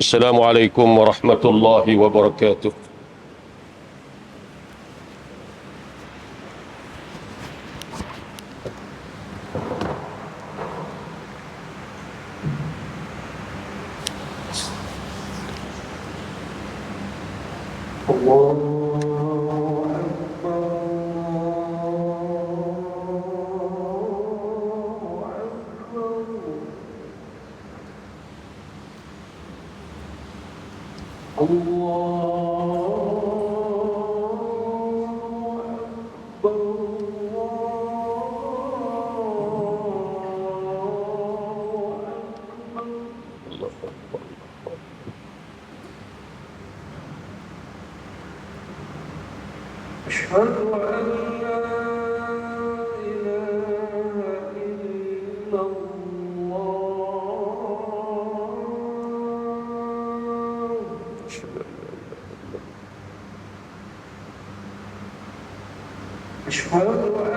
Assalamualaikum warahmatullahi wabarakatuh. أشهد أن لا إله إلا الله. أشهد أن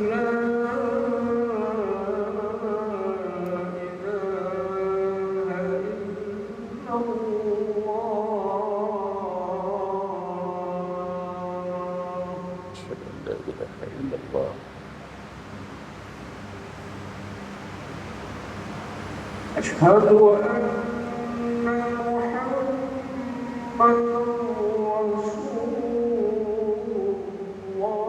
لا إله إلا الله. أشهد أن محمدًا رسول الله.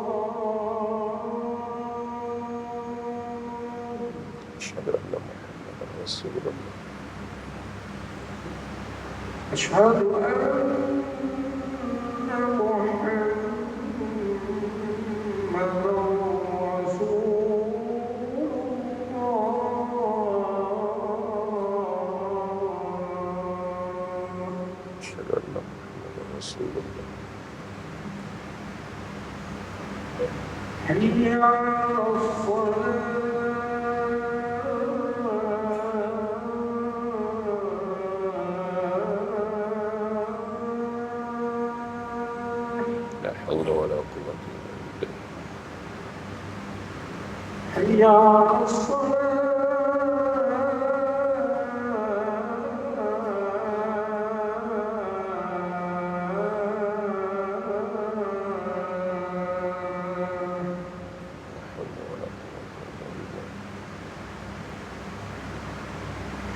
أشهد أن محمدًا رسول الله. أشهد أن رسول الله. حي على الصلاة. لا حول ولا قوة إلا بالله. حي على الصلاة.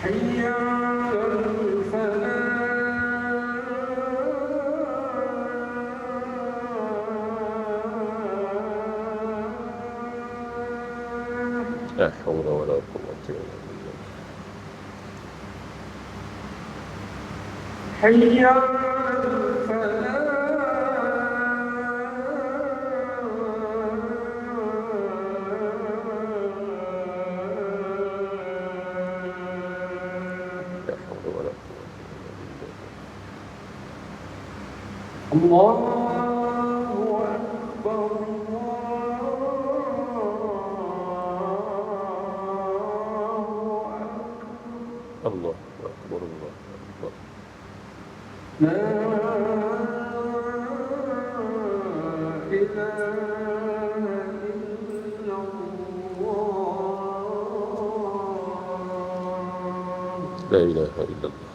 حي على الفلاح. لا حول ولا قوة إلا بالله. حي على الفلاح. الله أكبر. الله أكبر. الله أكبر. لا إله إلا الله. لا إله إلا الله.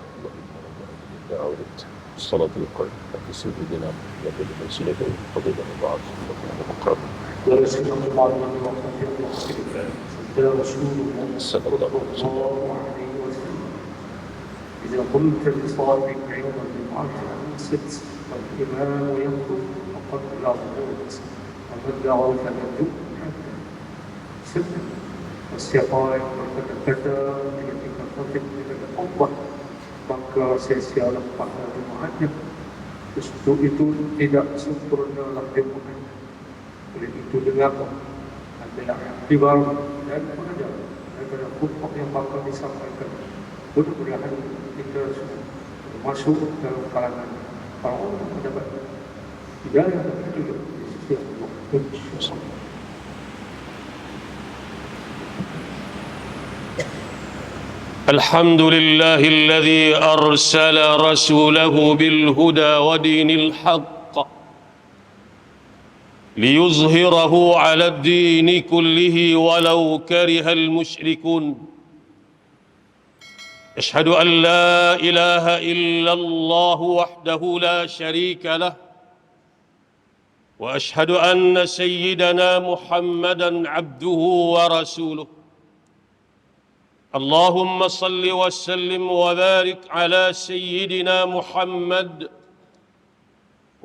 دعوت الصلاة القائمة في سيدنا محمد المسلم فضيلة بعض المقام ورسول الله يا رسول الله صلى الله عليه وسلم. إذا قمت لصلاتك يوم الجمعة أنصت والإمام يخطب فقد لا ضغوط ومن دعا فلا حتى سلم واستقام وتكتب ketika khotib ketika khutbah maka sia-sia pada jemaatnya. Justru itu tidak sempurna dalam jemaat. Oleh itu dengarlah adalah iktibar dan pengajar daripada khutbah yang bakal disampaikan. Mudah-mudahan kita semua masuk dalam kalangan para ulama mendapat hidayah dan petunjuk di sisi Allah. الحمد لله الذي أرسل رسوله بالهدى ودين الحق ليظهره على الدين كله ولو كره المشركون. أشهد أن لا إله إلا الله وحده لا شريك له وأشهد أن سيدنا محمدا عبده ورسوله اللهم صل وسلم وبارك على سيدنا محمد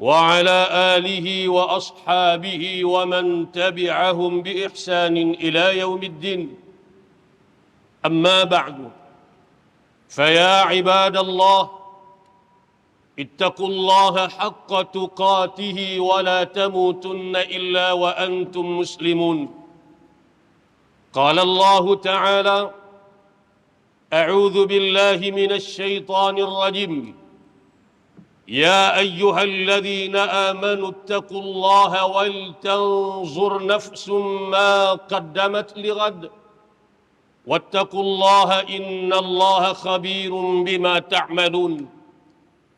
وعلى آله وأصحابه ومن تبعهم بإحسان إلى يوم الدين. أما بعد، فيا عباد الله، اتقوا الله حق تقاته ولا تموتن إلا وأنتم مسلمون. قال الله تعالى: أعوذ بالله من الشيطان الرجيم. يا أيها الذين آمنوا اتقوا الله ولتنظر نفس ما قدمت لغد واتقوا الله إن الله خبير بما تعملون.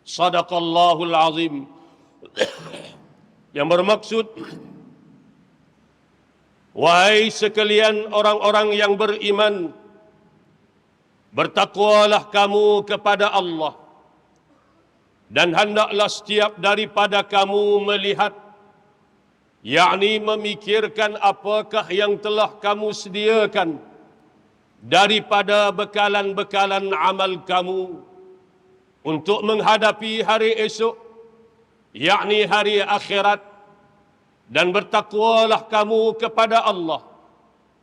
Sadaqallahul Azim. Yang bermaksud, wahai sekalian orang-orang yang beriman, bertakwalah kamu kepada Allah, dan hendaklah setiap daripada kamu melihat, yakni memikirkan apakah yang telah kamu sediakan daripada bekalan-bekalan amal kamu untuk menghadapi hari esok, yakni hari akhirat, dan bertakwalah kamu kepada Allah.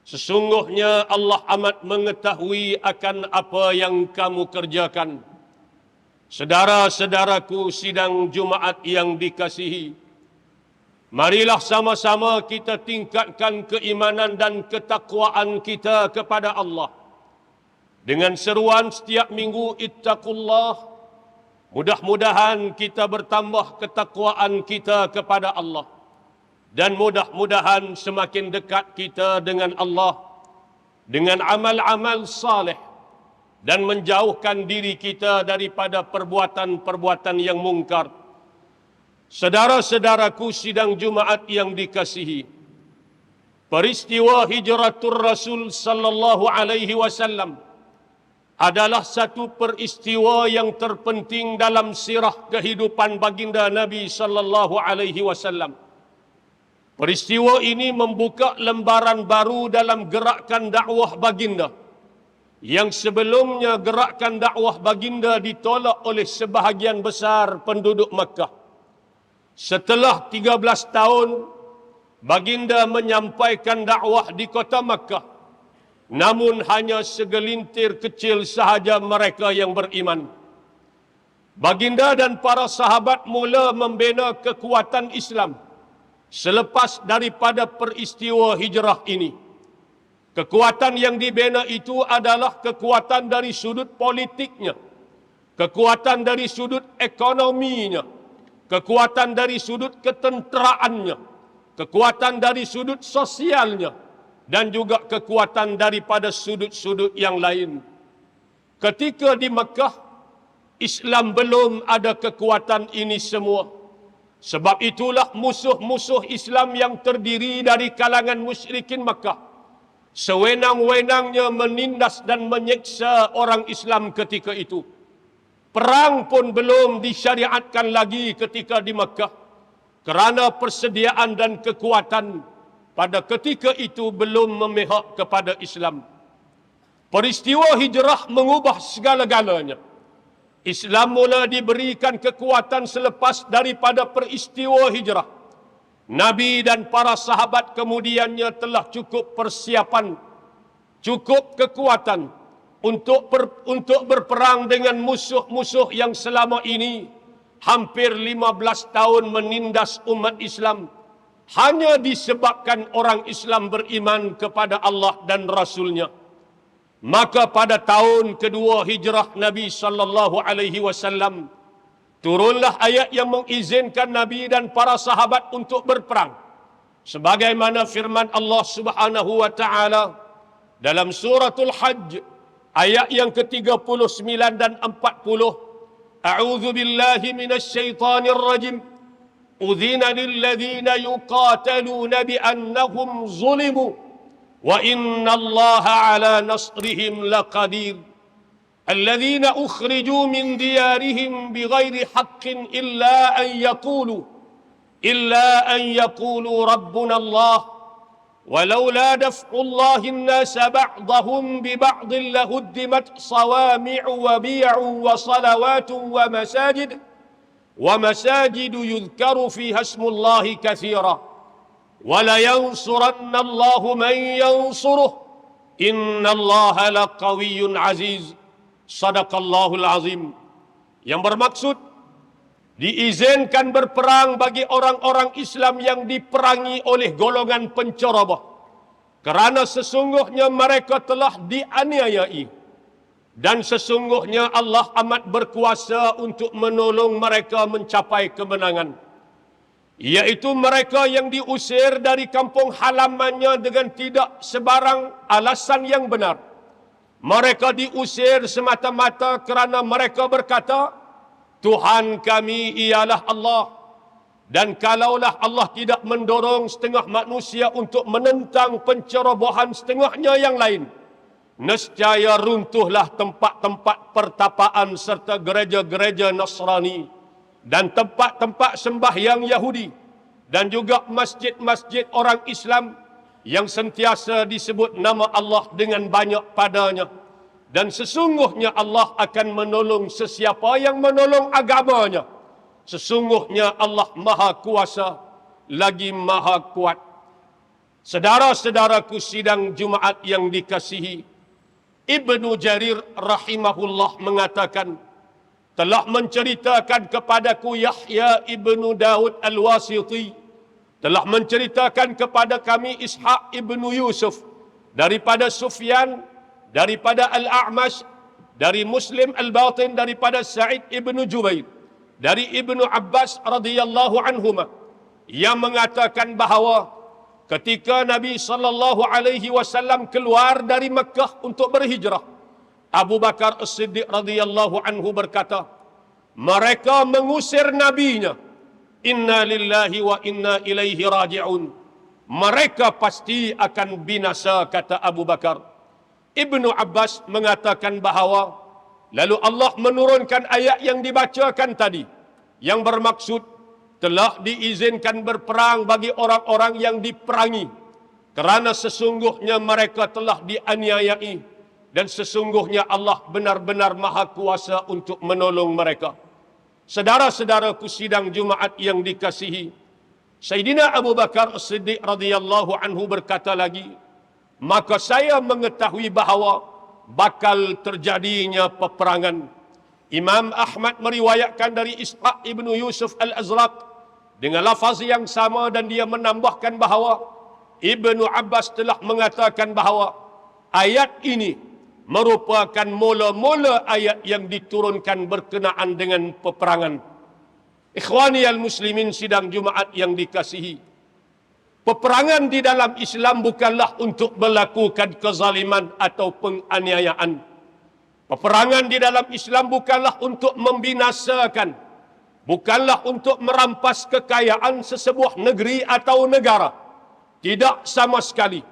Sesungguhnya Allah amat mengetahui akan apa yang kamu kerjakan. Saudara-saudaraku sidang Jumaat yang dikasihi, marilah sama-sama kita tingkatkan keimanan dan ketakwaan kita kepada Allah dengan seruan setiap minggu, ittaqullah. Mudah-mudahan kita bertambah ketakwaan kita kepada Allah, dan mudah-mudahan semakin dekat kita dengan Allah dengan amal-amal saleh, dan menjauhkan diri kita daripada perbuatan-perbuatan yang mungkar. Saudara-saudaraku sidang Jumaat yang dikasihi, peristiwa hijratul Rasul sallallahu alaihi wasallam adalah satu peristiwa yang terpenting dalam sirah kehidupan baginda Nabi sallallahu alaihi wasallam. Peristiwa ini membuka lembaran baru dalam gerakan dakwah baginda, yang sebelumnya gerakan dakwah baginda ditolak oleh sebahagian besar penduduk Makkah. Setelah 13 tahun baginda menyampaikan dakwah di kota Makkah, namun hanya segelintir kecil sahaja mereka yang beriman. Baginda dan para sahabat mula membina kekuatan Islam selepas daripada peristiwa hijrah ini. Kekuatan yang dibina itu adalah kekuatan dari sudut politiknya, kekuatan dari sudut ekonominya, kekuatan dari sudut ketenteraannya, kekuatan dari sudut sosialnya, dan juga kekuatan daripada sudut-sudut yang lain. Ketika di Makkah, Islam belum ada kekuatan ini semua. Sebab itulah musuh-musuh Islam yang terdiri dari kalangan musyrikin Makkah sewenang-wenangnya menindas dan menyeksa orang Islam ketika itu. Perang pun belum disyariatkan lagi ketika di Makkah, kerana persediaan dan kekuatan pada ketika itu belum memihak kepada Islam. Peristiwa hijrah mengubah segala-galanya. Islam mula diberikan kekuatan selepas daripada peristiwa hijrah. Nabi dan para sahabat kemudiannya telah cukup persiapan, cukup kekuatan untuk berperang dengan musuh-musuh yang selama ini hampir 15 tahun menindas umat Islam, hanya disebabkan orang Islam beriman kepada Allah dan Rasul-Nya. Maka pada tahun kedua hijrah Nabi sallallahu alaihi wasallam, turunlah ayat yang mengizinkan Nabi dan para sahabat untuk berperang. Sebagaimana firman Allah Subhanahu wa taala dalam suratul Hajj ayat yang ke-39 dan 40. A'udzu billahi minasy syaithanir rajim. Udzina lil ladzina yuqataluna bi annahum zulimu wa innallaha ala nasrihim laqadir. الذين أخرجوا من ديارهم بغير حق إلا أن يقولوا ربنا الله ولولا دفع الله الناس بعضهم ببعض لهدمت صوامع وبيع وصلوات ومساجد يذكر فيها اسم الله كثيرا ولينصرن الله من ينصره إن الله لقوي عزيز. Sadaqallahul azim. Yang bermaksud diizinkan berperang bagi orang-orang Islam yang diperangi oleh golongan penceramah, kerana sesungguhnya mereka telah dianiayai dan sesungguhnya Allah amat berkuasa untuk menolong mereka mencapai kemenangan, iaitu mereka yang diusir dari kampung halamannya dengan tidak sebarang alasan yang benar. Mereka diusir semata-mata kerana mereka berkata, Tuhan kami ialah Allah. Dan kalaulah Allah tidak mendorong setengah manusia untuk menentang pencerobohan setengahnya yang lain, nescaya runtuhlah tempat-tempat pertapaan serta gereja-gereja Nasrani dan tempat-tempat sembahyang Yahudi dan juga masjid-masjid orang Islam yang sentiasa disebut nama Allah dengan banyak padanya. Dan sesungguhnya Allah akan menolong sesiapa yang menolong agamanya. Sesungguhnya Allah Maha Kuasa lagi Maha Kuat. Saudara-saudaraku sidang Jumaat yang dikasihi, Ibnu Jarir rahimahullah mengatakan, telah menceritakan kepadaku Yahya ibnu Daud al-Wasiti, telah menceritakan kepada kami Ishaq ibnu Yusuf, daripada Sufyan, daripada Al-A'mash, dari Muslim Al-Batin, daripada Sa'id ibnu Jubair, dari Ibnu Abbas radhiyallahu anhuma, yang mengatakan bahawa ketika Nabi SAW keluar dari Mekah untuk berhijrah, Abu Bakar As-Siddiq radhiyallahu anhu berkata, mereka mengusir nabinya, inna lillahi wa inna ilaihi raji'un. Mereka pasti akan binasa, kata Abu Bakar. Ibnu Abbas mengatakan bahawa lalu Allah menurunkan ayat yang dibacakan tadi, yang bermaksud telah diizinkan berperang bagi orang-orang yang diperangi, kerana sesungguhnya mereka telah dianiayai dan sesungguhnya Allah benar-benar Maha Kuasa untuk menolong mereka. Saudara-saudaraku sidang Jumaat yang dikasihi, Sayyidina Abu Bakar As-Siddiq radhiyallahu anhu berkata lagi, maka saya mengetahui bahawa bakal terjadinya peperangan. Imam Ahmad meriwayatkan dari Ishaq ibnu Yusuf al-Azraq dengan lafaz yang sama, dan dia menambahkan bahawa Ibnu Abbas telah mengatakan bahawa ayat ini merupakan mula-mula ayat yang diturunkan berkenaan dengan peperangan. Ikhwani al-muslimin sidang Jumaat yang dikasihi, peperangan di dalam Islam bukanlah untuk melakukan kezaliman atau penganiayaan. Peperangan di dalam Islam bukanlah untuk membinasakan, bukanlah untuk merampas kekayaan sesebuah negeri atau negara. Tidak sama sekali.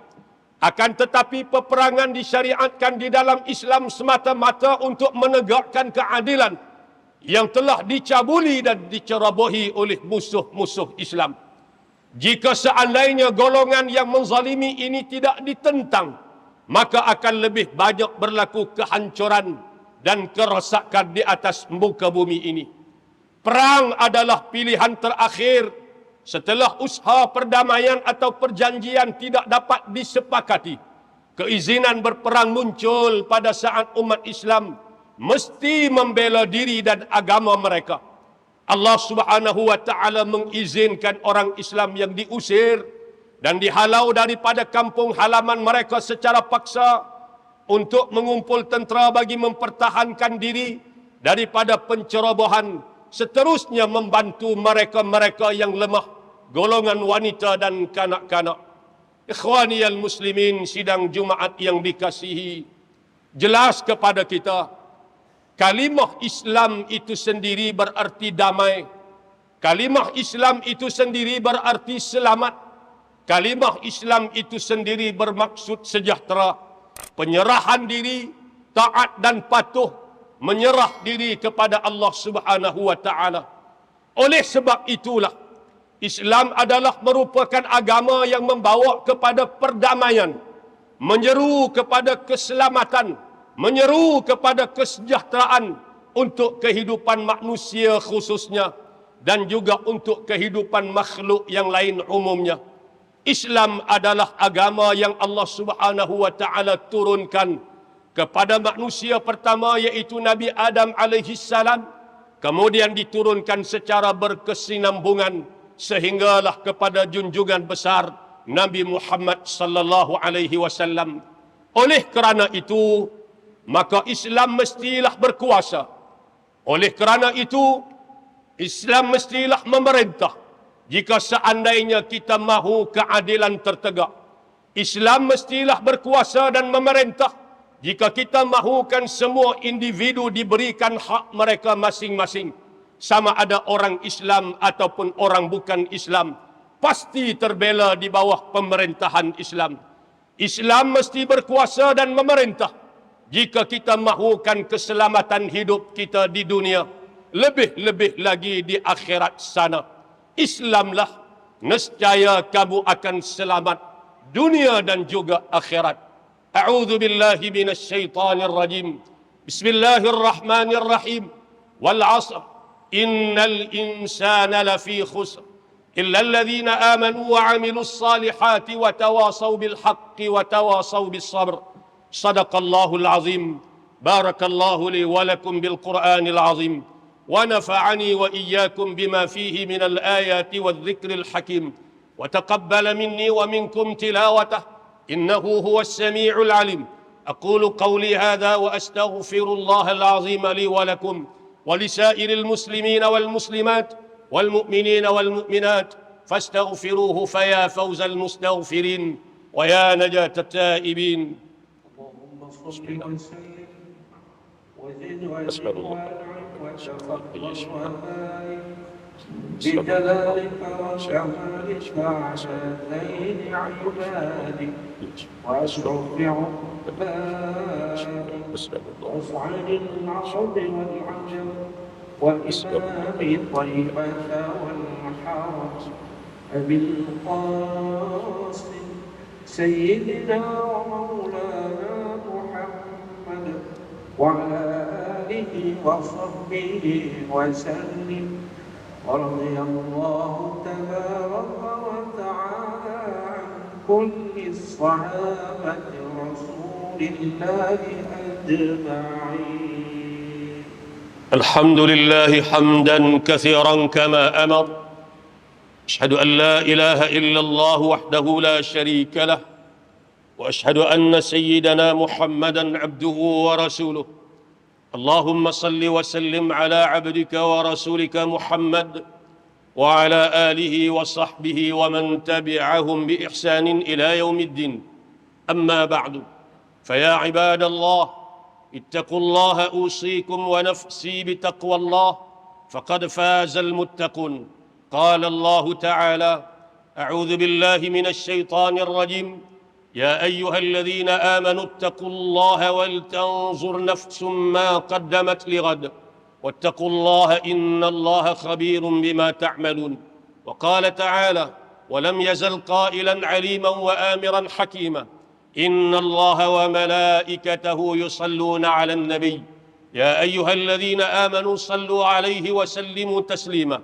Akan tetapi peperangan disyariatkan di dalam Islam semata-mata untuk menegakkan keadilan yang telah dicabuli dan dicerobohi oleh musuh-musuh Islam. Jika seandainya golongan yang menzalimi ini tidak ditentang, maka akan lebih banyak berlaku kehancuran dan kerosakan di atas muka bumi ini. Perang adalah pilihan terakhir setelah usaha perdamaian atau perjanjian tidak dapat disepakati. Keizinan berperang muncul pada saat umat Islam mesti membela diri dan agama mereka. Allah Subhanahu wa taala mengizinkan orang Islam yang diusir dan dihalau daripada kampung halaman mereka secara paksa untuk mengumpul tentera bagi mempertahankan diri daripada pencerobohan, seterusnya membantu mereka-mereka yang lemah, golongan wanita dan kanak-kanak. Ikhwani al-muslimin sidang Jumaat yang dikasihi, jelas kepada kita, kalimah Islam itu sendiri berarti damai. Kalimah Islam itu sendiri berarti selamat. Kalimah Islam itu sendiri bermaksud sejahtera. Penyerahan diri, taat dan patuh menyerah diri kepada Allah Subhanahu wa taala. Oleh sebab itulah Islam adalah merupakan agama yang membawa kepada perdamaian, menyeru kepada keselamatan, menyeru kepada kesejahteraan untuk kehidupan manusia khususnya dan juga untuk kehidupan makhluk yang lain umumnya. Islam adalah agama yang Allah Subhanahu wa taala turunkan kepada manusia pertama, iaitu Nabi Adam alaihi salam, kemudian diturunkan secara berkesinambungan sehinggalah kepada junjungan besar Nabi Muhammad sallallahu alaihi wasallam. Oleh kerana itu, maka Islam mestilah berkuasa. Oleh kerana itu, Islam mestilah memerintah. Jika seandainya kita mahu keadilan tertegak, Islam mestilah berkuasa dan memerintah. Jika kita mahukan semua individu diberikan hak mereka masing-masing, sama ada orang Islam ataupun orang bukan Islam, pasti terbela di bawah pemerintahan Islam. Islam mesti berkuasa dan memerintah jika kita mahukan keselamatan hidup kita di dunia, lebih-lebih lagi di akhirat sana. Islamlah nescaya kamu akan selamat dunia dan juga akhirat. A'udzu billahi minasy syaithanir rajim. Bismillahirrahmanirrahim. Wal 'ashr innal insana lafi khusr illa alladhina amanu wa 'amilus salihati wa tawasaw bil haqqi wa tawasaw bis sabr. Shadaqallahul azim. Barakallahu li wa lakum bil Qur'anil azim. ونفعني وإياكم بما فيه من الآيات والذكر الحكيم وتقبل مني ومنكم تلاوته إنه هو السميع العليم. أقول قولي هذا وأستغفر الله العظيم لي ولكم ولسائر المسلمين والمسلمات والمؤمنين والمؤمنات فاستغفروه فيا فوز المستغفرين ويا نجاة التائبين. اللهم صل وسلم وزد وبارك وتفضل وبارك بجلالك وكمالك على ذين عبادك واشرف بعقبائك وافعل العرب والعجم وإمام طيبة والحرم أبي القاسم سيدنا ومولانا محمد وعلى آله وصحبه وسلم. ورضي الله تبارك وتعالى عن كل الصحابة رسول الله أجمعين. الحمد لله حمدا كثيرا كما أمر. أشهد أن لا إله إلا الله وحده لا شريك له، وأشهد أن سيدنا محمدا عبده ورسوله. اللهم صل وسلم على عبدك ورسولك محمد وعلى آله وصحبه ومن تبعهم بإحسان إلى يوم الدين. أما بعد، فيا عباد الله، اتقوا الله أوصيكم ونفسي بتقوى الله، فقد فاز المتقون. قال الله تعالى: أعوذ بالله من الشيطان الرجيم. يا أيها الذين آمنوا اتقوا الله ولتنظر نفس ما قدمت لغد واتقوا الله إن الله خبير بما تعملون. وقال تعالى: ولم يزل قائلا عليما وآمرا حكيما. إن الله وملائكته يصلون على النبي يا أيها الذين آمنوا صلوا عليه وسلموا تسليما.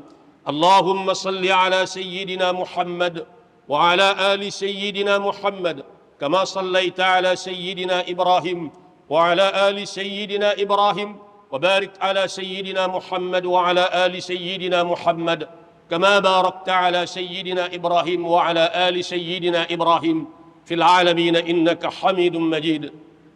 اللهم صل على سيدنا محمد وعلى آل سيدنا محمد كما صليت على سيدنا إبراهيم وعلى آل سيدنا إبراهيم، وبارك على سيدنا محمد وعلى آل سيدنا محمد كما باركت على سيدنا إبراهيم وعلى آل سيدنا إبراهيم في العالمين إنك حميد مجيد.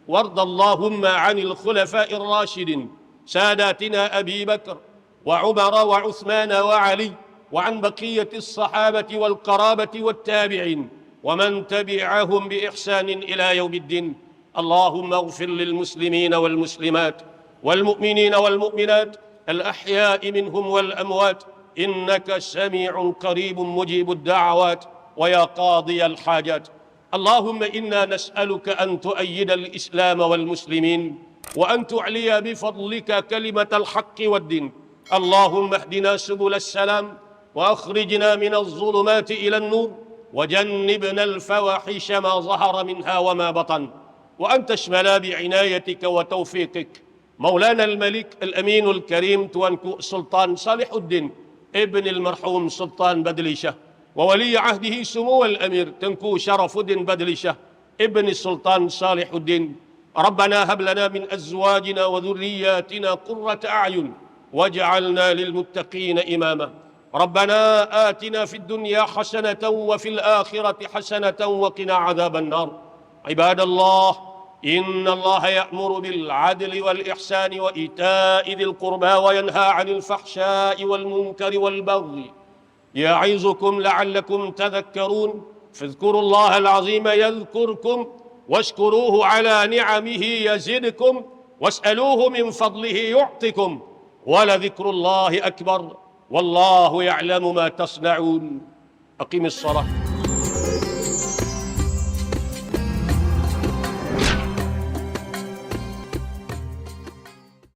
وارض اللهم عن الخلفاء الراشدين ساداتنا أبي بكر وعمر وعثمان وعلي، وعن بقية الصحابة والقرابة والتابعين ومن تبعهم بإحسان إلى يوم الدين. اللهم اغفر للمسلمين والمسلمات والمؤمنين والمؤمنات الأحياء منهم والأموات، إنك سميع قريب مجيب الدعوات ويا قاضي الحاجات. اللهم إنا نسألك أن تؤيد الإسلام والمسلمين وأن تعلي بفضلك كلمة الحق والدين. اللهم اهدنا سبل السلام وأخرجنا من الظلمات إلى النور وجنبنا الفواحش ما ظهر منها وما بطن، وأن تشمل بعنايتك وتوفيقك مولانا الملك الأمين الكريم توانكو سلطان صالح الدين ابن المرحوم سلطان بدليشة، وولي عهده سمو الأمير تنكو شرف الدين بدليشة ابن السلطان صالح الدين. ربنا هب لنا من أزواجنا وذرياتنا قرة أعين واجعلنا للمتقين إماما. ربنا آتنا في الدنيا حسنة وفي الآخرة حسنة وقنا عذاب النار. عباد الله، إن الله يأمر بالعدل والإحسان وإيتاء ذي القربى وينهى عن الفحشاء والمنكر والبغي يعظكم لعلكم تذكرون. فاذكروا الله العظيم يذكركم واشكروه على نعمه يزدكم واسألوه من فضله يعطكم ولذكر الله أكبر والله يعلم ما تصنعون. أقم الصلاة.